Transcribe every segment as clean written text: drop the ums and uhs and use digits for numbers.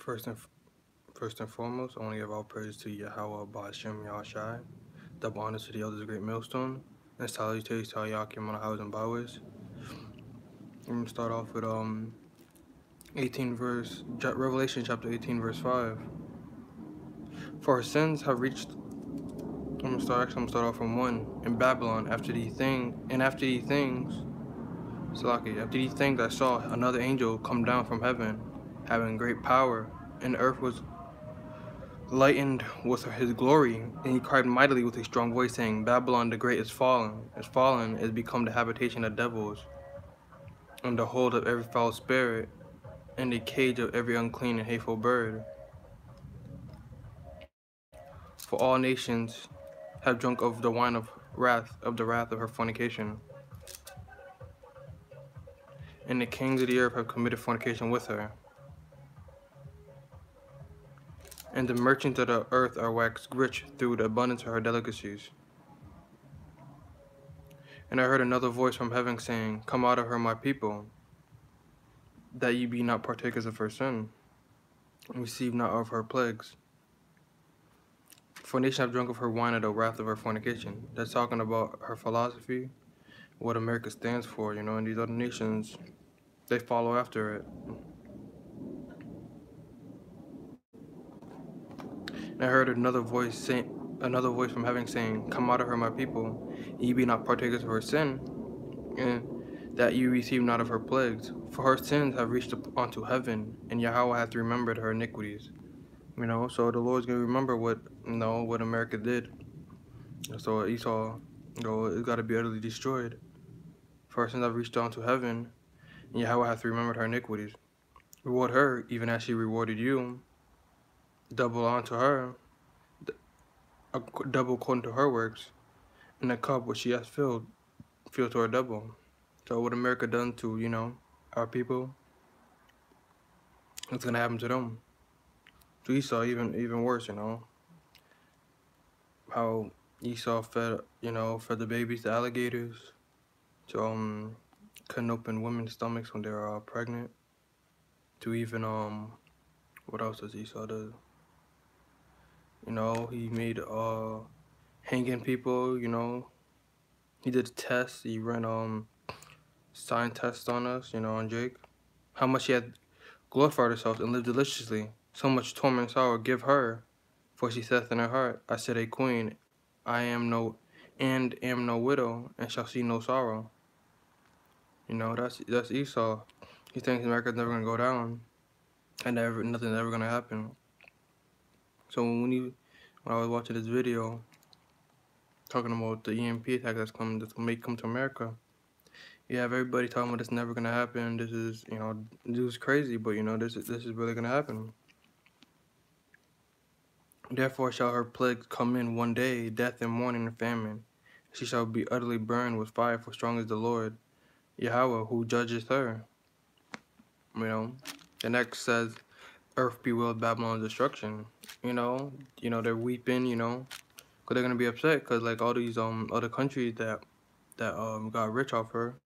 First and first and foremost, I want to give all praise to Yahweh Ba'ashem Yahshai, double honor to the elders of Great Millstone, and salutations to all Yakim on the houses and byways. I'm gonna start off with 18 verse Revelation chapter 18 verse 5. For our sins have reached. I'm gonna start off from 1. In Babylon, after these things, Salaki, after these things I saw another angel come down from heaven, having great power, and the earth was lightened with his glory, and he cried mightily with a strong voice, saying, Babylon the great is fallen, is become the habitation of devils, and the hold of every foul spirit, and the cage of every unclean and hateful bird. For all nations have drunk of the wine of the wrath of her fornication, and the kings of the earth have committed fornication with her. And the merchants of the earth are waxed rich through the abundance of her delicacies. And I heard another voice from heaven saying, Come out of her, my people, that ye be not partakers of her sin, and receive not of her plagues. For nations have drunk of her wine of the wrath of her fornication. That's talking about her philosophy, what America stands for, and these other nations, they follow after it. And I heard another voice from heaven saying, Come out of her, my people, ye be not partakers of her sin, and that you receive not of her plagues. For her sins have reached up unto heaven, and Yahweh hath remembered her iniquities. So the Lord's gonna remember what America did. So Esau, it's gotta be utterly destroyed. For her sins have reached unto heaven, and Yahweh hath remembered her iniquities. Reward her, even as she rewarded you. Double unto her, double according to her works, and the cup which she has filled to her double. So what America done to, our people, it's gonna happen to them. To Esau, even worse, how Esau fed the babies to alligators, to cutting open women's stomachs when they're pregnant, to even what else does Esau do? He made hanging people. He did tests. He ran sign tests on us. On Jake, how much he had glorified herself and lived deliciously. So much torment and sorrow give her, for she saith in her heart, I said a queen, I am no widow, and shall see no sorrow. That's Esau. He thinks America's never gonna go down, and nothing's ever gonna happen. So when I was watching this video talking about the EMP attack that's gonna come to America, you have everybody talking about it's never gonna happen. This is crazy, but this is really gonna happen. Therefore shall her plagues come in one day, death and mourning and famine. She shall be utterly burned with fire, for strong is the Lord, Yahweh, who judges her. The next says, earth bewailed Babylon's destruction. They're weeping, because they're gonna be upset, because like all these other countries that got rich off her,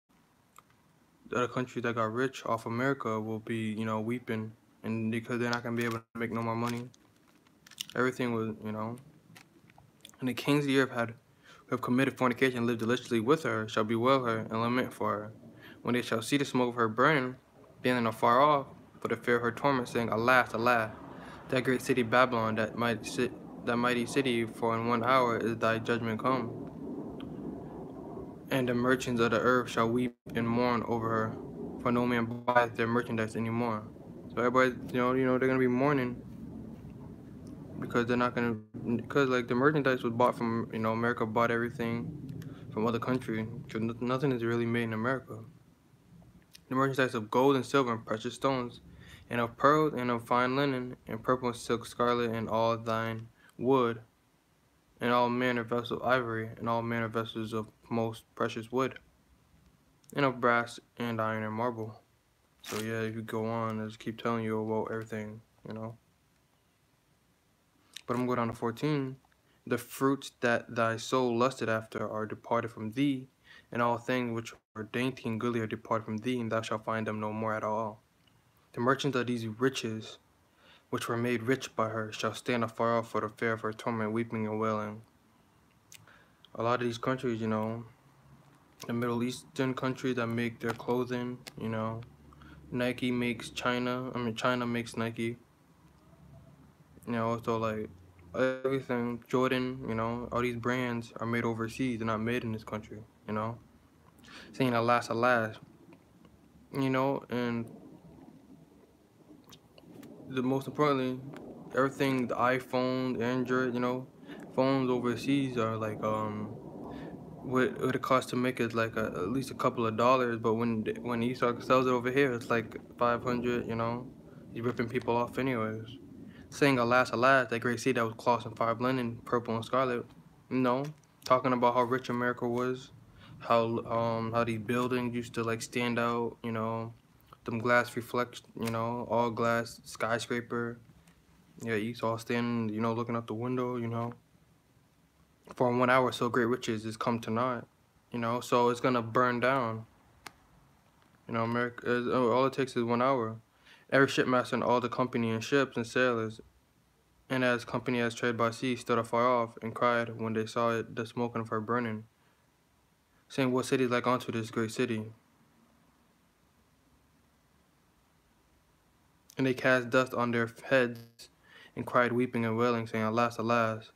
the other countries that got rich off America will be, weeping, and because they're not gonna be able to make no more money. Everything was, and the kings of the earth who have committed fornication and lived deliciously with her shall bewail her and lament for her. When they shall see the smoke of her burning, standing afar off, for the fear of her torment, saying, Alas, alas, that great city Babylon, that mighty city, for in 1 hour is thy judgment come. And the merchants of the earth shall weep and mourn over her, for no man buys their merchandise anymore. So everybody, they're gonna be mourning because they're not gonna, because like the merchandise was bought from, America bought everything from other countries. Nothing is really made in America. The merchandise of gold and silver and precious stones, and of pearls and of fine linen, and purple and silk, scarlet, and all thine wood, and all manner of vessels of ivory, and all manner of vessels of most precious wood, and of brass and iron and marble. So yeah, if you go on, I just keep telling you about everything, But I'm going to go down to 14. The fruits that thy soul lusted after are departed from thee, and all things which are dainty and goodly are departed from thee, and thou shalt find them no more at all. The merchants of these riches which were made rich by her, shall stand afar off for the fear of her torment, weeping and wailing. A lot of these countries, the Middle Eastern countries that make their clothing, Nike makes China. I mean, China makes Nike. So like everything, Jordan, all these brands are made overseas. They're not made in this country, Saying alas, alas, and the most importantly, everything, the iPhone, the Android, phones overseas are like what it costs to make is like at least a couple of dollars, but when Esau sells it over here, it's like 500. He's ripping people off anyways. Saying alas, alas, that great city that was cloth and five linen, purple and scarlet. Talking about how rich America was, how these buildings used to like stand out, them glass reflects, all glass skyscraper. Yeah, Esau standing, looking out the window, For 1 hour, so great riches is come to naught, so it's gonna burn down. America, all it takes is 1 hour. Every shipmaster and all the company and ships and sailors, and as company as trade by sea, stood afar off and cried when they saw it, the smoke of her burning, saying, what city is like unto this great city? And they cast dust on their heads and cried, weeping and wailing, saying, alas, alas,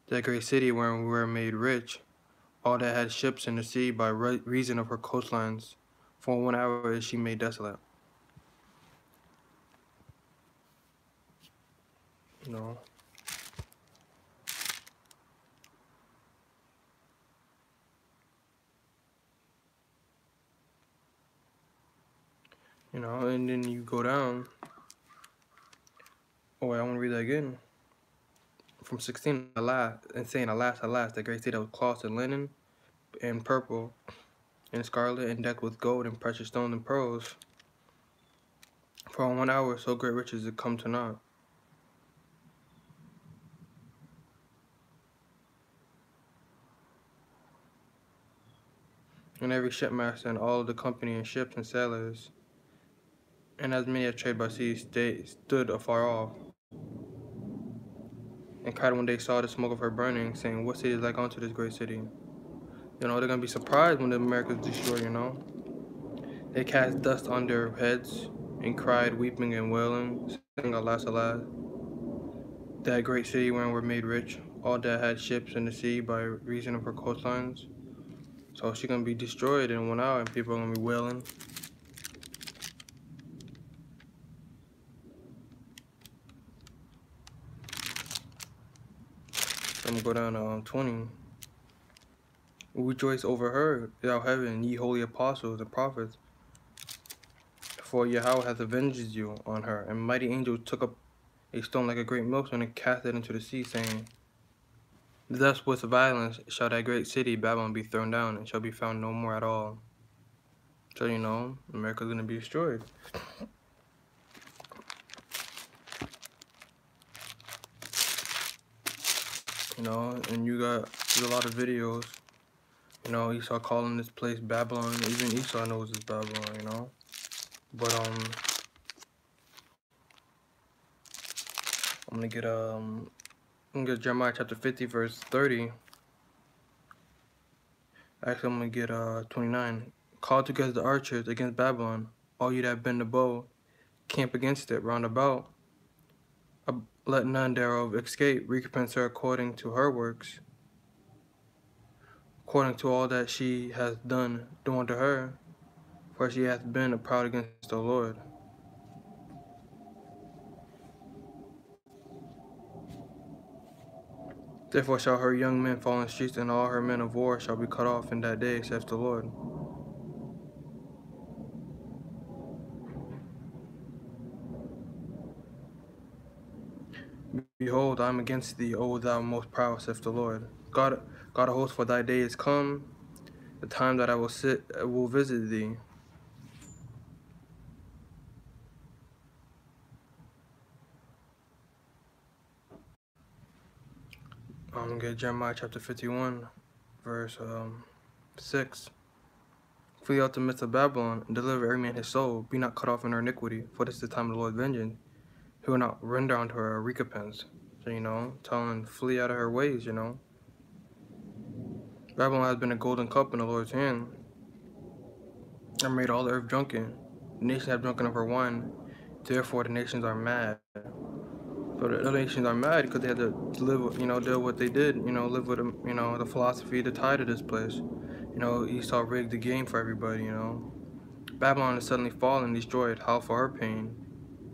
that great city wherein we were made rich, all that had ships in the sea by reason of her coastlines. For 1 hour is she made desolate. You know. And then you go down. Oh wait, I want to read that again. From 16, alas, and saying, alas, alas, that great city that was cloth and linen, and purple, and scarlet, and decked with gold, and precious stones, and pearls. For in 1 hour so great riches had come to naught. And every shipmaster and all of the company and ships and sailors, and as many as trade by sea, stood afar off, and cried when they saw the smoke of her burning, saying, what city is like unto this great city? They're gonna be surprised when the America's destroyed, They cast dust on their heads and cried, weeping and wailing, saying, alas, alas, that great city wherein we're made rich, all that had ships in the sea by reason of her coastlines. So she's gonna be destroyed in 1 hour, and people are gonna be wailing. So I'm gonna go down to 20. Rejoice over her, thou heaven, ye holy apostles and prophets, for Yahweh hath avenged you on her. And mighty angels took up a stone like a great millstone and cast it into the sea, saying, thus with violence shall that great city Babylon be thrown down, and shall be found no more at all. So America's gonna be destroyed. And there's a lot of videos. Esau calling this place Babylon. Even Esau knows it's Babylon. But I'm gonna get Jeremiah chapter 50 verse 30. Actually, I'm gonna get 29. Call together the archers against Babylon, all you that bend the bow, camp against it round about. Let none thereof escape, recompense her according to her works, according to all that she hath done, do unto her, for she hath been proud against the Lord. Therefore shall her young men fall in the streets, and all her men of war shall be cut off in that day, saith the Lord. Behold, I am against thee, O thou most proud, saith the Lord. God of hosts, for thy day is come, the time that I will visit thee. I'm gonna get Jeremiah chapter 51, verse 6. Flee out the midst of Babylon, and deliver every man his soul. Be not cut off in her iniquity, for this is the time of the Lord's vengeance. He will not render unto her a recompense. So, telling flee out of her ways, Babylon has been a golden cup in the Lord's hand, and made all the earth drunken. The nations have drunken of her wine, therefore the nations are mad. So the other nations are mad because they had to live, deal with what they did, live with, the philosophy, the tide of this place. Esau rigged the game for everybody. Babylon is suddenly fallen, destroyed. How for her pain?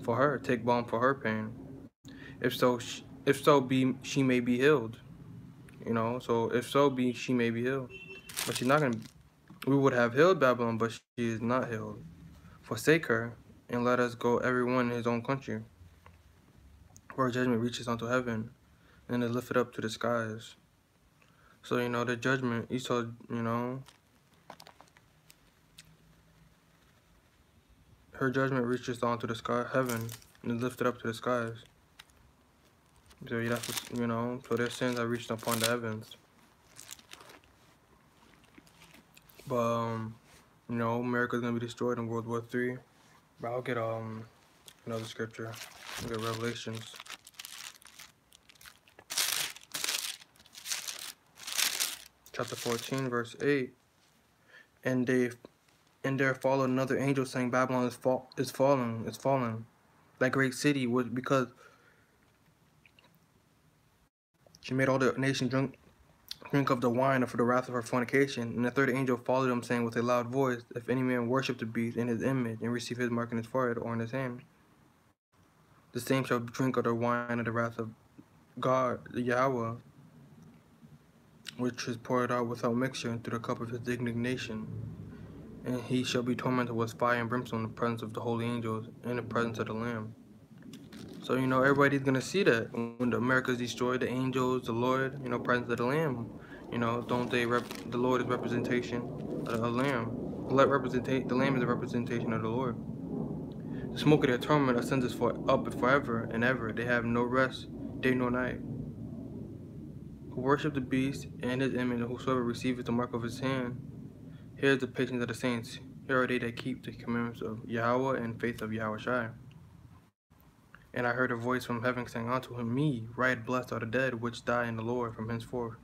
For her, take balm for her pain. If so, she may be healed. So if so be, she may be healed. But she's not gonna. We would have healed Babylon, but she is not healed. Forsake her, and let us go every one in his own country. For her judgment reaches unto heaven, and is lifted up to the skies. So the judgment, Esau, her judgment reaches onto the sky, heaven, and is lifted up to the skies. So that's what, so their sins have reached upon the heavens. But America's gonna be destroyed in World War III. But I'll get another scripture. I'll get Revelations. Chapter 14, verse 8. And there followed another angel saying, Babylon is fallen, that great city, because she made all the nation drink of the wine of the wrath of her fornication. And the third angel followed him, saying with a loud voice, if any man worship the beast in his image, and receive his mark in his forehead or in his hand, the same shall drink of the wine of the wrath of God, the Yahweh, which is poured out without mixture into the cup of his indignation. And he shall be tormented with fire and brimstone in the presence of the holy angels, and in the presence of the Lamb. So, everybody's going to see that when America's destroyed, the angels, the Lord, presence of the Lamb. Don't they the Lord is representation of the Lamb. The Lamb is a representation of the Lord. The smoke of their torment ascends up forever and ever. They have no rest, day nor night. Who worship the beast and his image, and whosoever receiveth the mark of his hand. Here is the patience of the saints. Here are they that keep the commandments of Yahweh and faith of Yahushai. And I heard a voice from heaven saying unto him, Me, right blessed are the dead which die in the Lord from henceforth.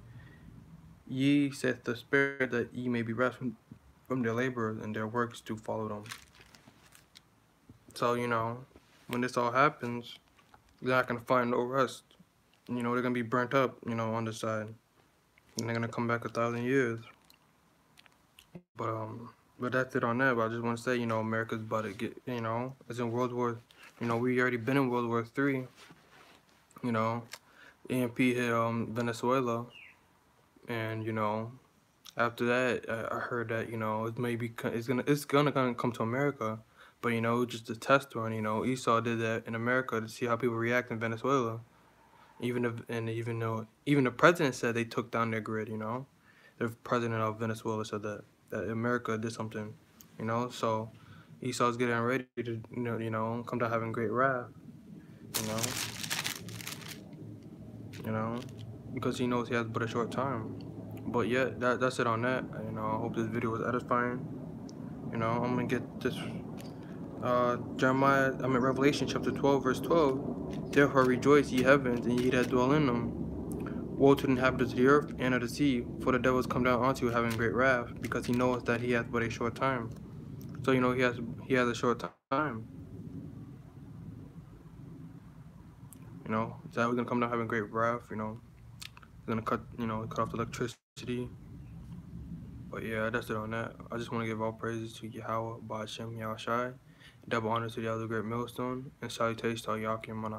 Ye, saith the Spirit, that ye may be rest from their labors, and their works do follow them. So, when this all happens, they're not going to find no rest. They're going to be burnt up, on the side. And they're going to come back 1,000 years. But that's it on that. But I just want to say, America's about to get, it's in World War, we already been in World War III. EMP hit Venezuela, and after that, I heard that it's gonna come to America, but just a test run. Esau did that in America to see how people react in Venezuela. Even the president said they took down their grid. The president of Venezuela said that America did something. So Esau's getting ready to come down having great wrath. Because he knows he has but a short time. But yeah, that's it on that. I hope this video was edifying. I'm gonna get this Revelation chapter 12, verse 12. Therefore rejoice, ye heavens, and ye that dwell in them. Woe to the inhabitants of the earth and of the sea, for the devil is come down unto you having great wrath, because he knows that he has but a short time. So he has a short time. Is that we're gonna come down having great wrath, gonna cut off the electricity. But yeah, that's it on that. I just want to give all praises to Yahweh, Ba'ashem, Yahushai, double honor to the other great millstone, and salutations to all Yakim on the